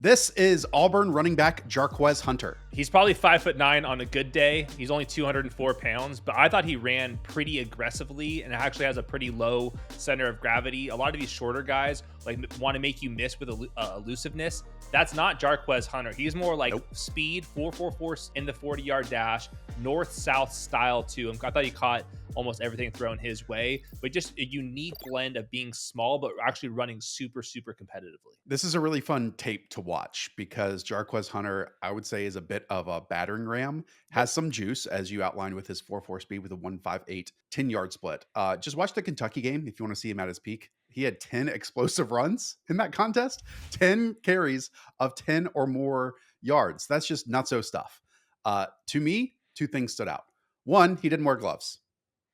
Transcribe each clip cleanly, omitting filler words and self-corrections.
This is Auburn running back Jarquez Hunter. He's probably 5'9" on a good day. He's only 204 pounds, but I thought he ran pretty aggressively and actually has a pretty low center of gravity. A lot of these shorter guys like want to make you miss with elusiveness. That's not Jarquez Hunter. He's more like speed, 4.44 in the 40-yard dash, north-south style to him. I thought he caught almost everything thrown his way, but just a unique blend of being small but actually running super, super competitively. This is a really fun tape to watch because Jarquez Hunter, I would say, is a bit of a battering ram, has some juice, as you outlined with his 4.4 speed with a 1.58 10-yard split. Just watch the Kentucky game if you want to see him at his peak. He had 10 explosive runs in that contest, 10 carries of 10 or more yards. That's just nutso stuff. To me, two things stood out. One, he didn't wear gloves.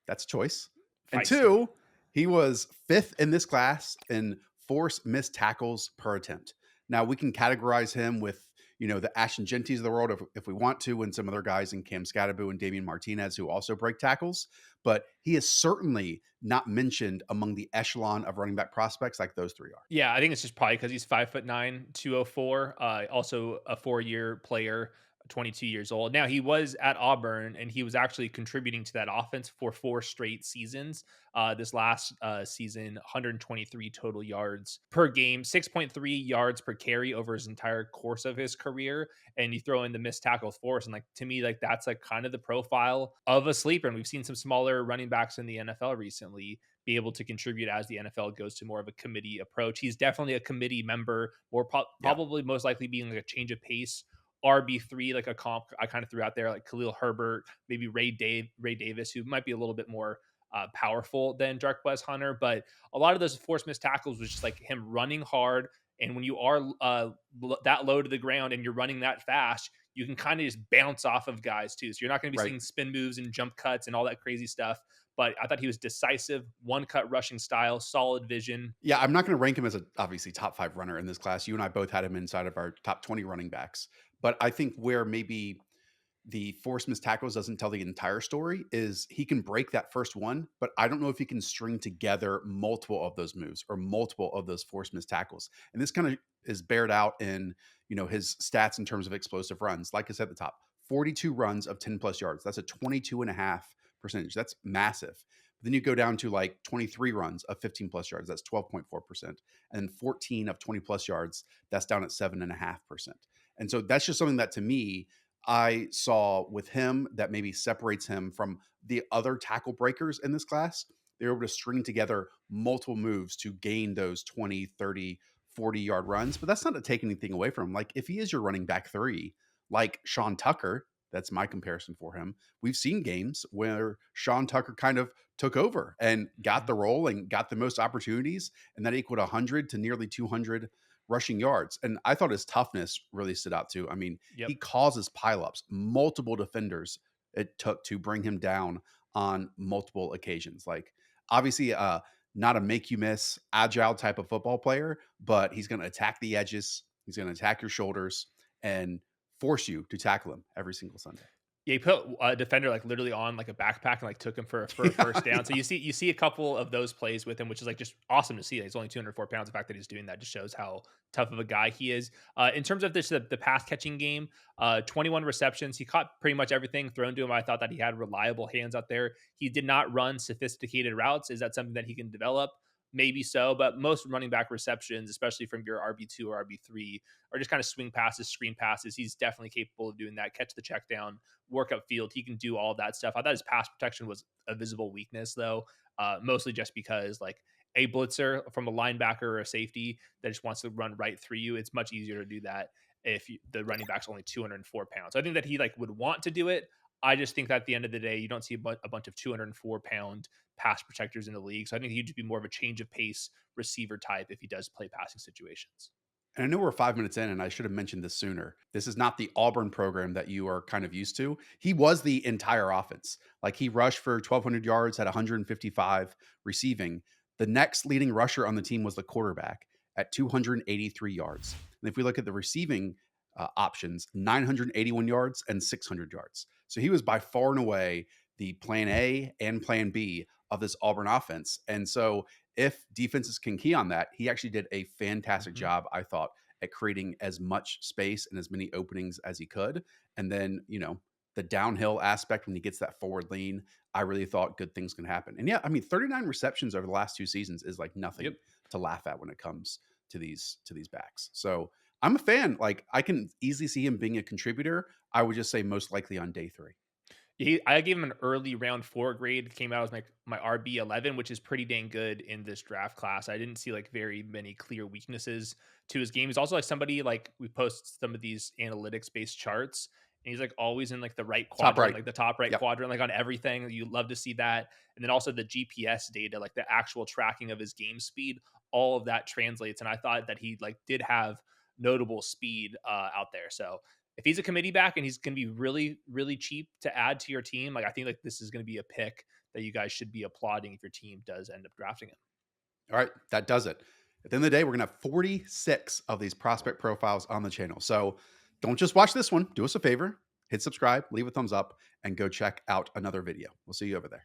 That's a choice. And two, he was fifth in this class in force missed tackles per attempt. Now we can categorize him with, the Ashton Genties of the world if we want to, and some other guys in Cam Scadaboo and Damian Martinez who also break tackles. But he is certainly not mentioned among the echelon of running back prospects like those three are. Yeah, I think it's just probably because he's 5'9", 204. Also a 4-year player, 22 years old. Now he was at Auburn and he was actually contributing to that offense for 4 straight seasons. This last season, 123 total yards per game, 6.3 yards per carry over his entire course of his career. And you throw in the missed tackles for us, and to me, that's kind of the profile of a sleeper. And we've seen some smaller running backs in the NFL recently be able to contribute as the NFL goes to more of a committee approach. He's definitely a committee member, or probably most likely being like a change of pace RB3, like a comp I kind of threw out there, like Khalil Herbert, maybe Ray Davis, who might be a little bit more powerful than Jarquez Hunter. But a lot of those forced missed tackles was just like him running hard. And when you are that low to the ground and you're running that fast, you can kind of just bounce off of guys too. So you're not going to be seeing spin moves and jump cuts and all that crazy stuff. But I thought he was decisive, one-cut rushing style, solid vision. Yeah, I'm not going to rank him as a obviously top 5 runner in this class. You and I both had him inside of our top 20 running backs. But I think where maybe the force missed tackles doesn't tell the entire story is he can break that first one, but I don't know if he can string together multiple of those moves or multiple of those force missed tackles. And this kind of is bared out in, his stats in terms of explosive runs. Like I said at the top, 42 runs of 10 plus yards. That's a 22.5%. That's massive. But then you go down to like 23 runs of 15 plus yards. That's 12.4%. And 14 of 20 plus yards. That's down at 7.5%. And so that's just something that to me, I saw with him that maybe separates him from the other tackle breakers in this class. They're able to string together multiple moves to gain those 20, 30, 40-yard runs. But that's not to take anything away from him. Like if he is your running back 3, like Sean Tucker, that's my comparison for him. We've seen games where Sean Tucker kind of took over and got the role and got the most opportunities, and that equaled 100 to nearly 200 rushing yards. And I thought his toughness really stood out too. I mean, he causes pileups, multiple defenders it took to bring him down on multiple occasions. Like obviously not a make you miss agile type of football player, but he's going to attack the edges. He's going to attack your shoulders and force you to tackle him every single Sunday. Yeah, he put a defender literally on like a backpack and took him for a first down. So you see a couple of those plays with him, which is just awesome to see. He's only 204 pounds. The fact that he's doing that just shows how tough of a guy he is. In terms of the pass catching game, 21 receptions. He caught pretty much everything thrown to him. I thought that he had reliable hands out there. He did not run sophisticated routes. Is that something that he can develop? Maybe so, but most running back receptions, especially from your RB2 or RB3, are just kind of swing passes, screen passes. He's definitely capable of doing that. Catch the check down, work up field. He can do all that stuff. I thought his pass protection was a visible weakness, though, mostly just because a blitzer from a linebacker or a safety that just wants to run right through you, it's much easier to do that if the running back's only 204 pounds. So I think that he would want to do it. I just think that at the end of the day, you don't see a bunch of 204-pound pass protectors in the league. So I think he'd just be more of a change of pace receiver type if he does play passing situations. And I know we're 5 minutes in, and I should have mentioned this sooner. This is not the Auburn program that you are kind of used to. He was the entire offense. He rushed for 1,200 yards, had 155 receiving. The next leading rusher on the team was the quarterback at 283 yards. And if we look at the receiving options, 981 yards and 600 yards. So he was by far and away the plan A and plan B of this Auburn offense. And so if defenses can key on that, he actually did a fantastic job, I thought, at creating as much space and as many openings as he could. And then, the downhill aspect when he gets that forward lean, I really thought good things can happen. And yeah, I mean, 39 receptions over the last 2 seasons is like nothing Yep. to laugh at when it comes to these backs. So I'm a fan. Like I can easily see him being a contributor. I would just say most likely on day three. I gave him an early round 4 grade, came out as my RB 11, which is pretty dang good in this draft class. I didn't see like very many clear weaknesses to his game. He's also like somebody like we post some of these analytics based charts, and he's like always in like the right Top quadrant, right. like the top right Yep. quadrant, like on everything. You love to see that. And then also the GPS data, like the actual tracking of his game speed, all of that translates. And I thought that he like did have notable speed out there. So if he's a committee back and he's going to be really, really cheap to add to your team, like I think like this is going to be a pick that you guys should be applauding if your team does end up drafting him. All right. That does it. At the end of the day, we're going to have 46 of these prospect profiles on the channel. So don't just watch this one. Do us a favor, hit subscribe, leave a thumbs up, and go check out another video. We'll see you over there.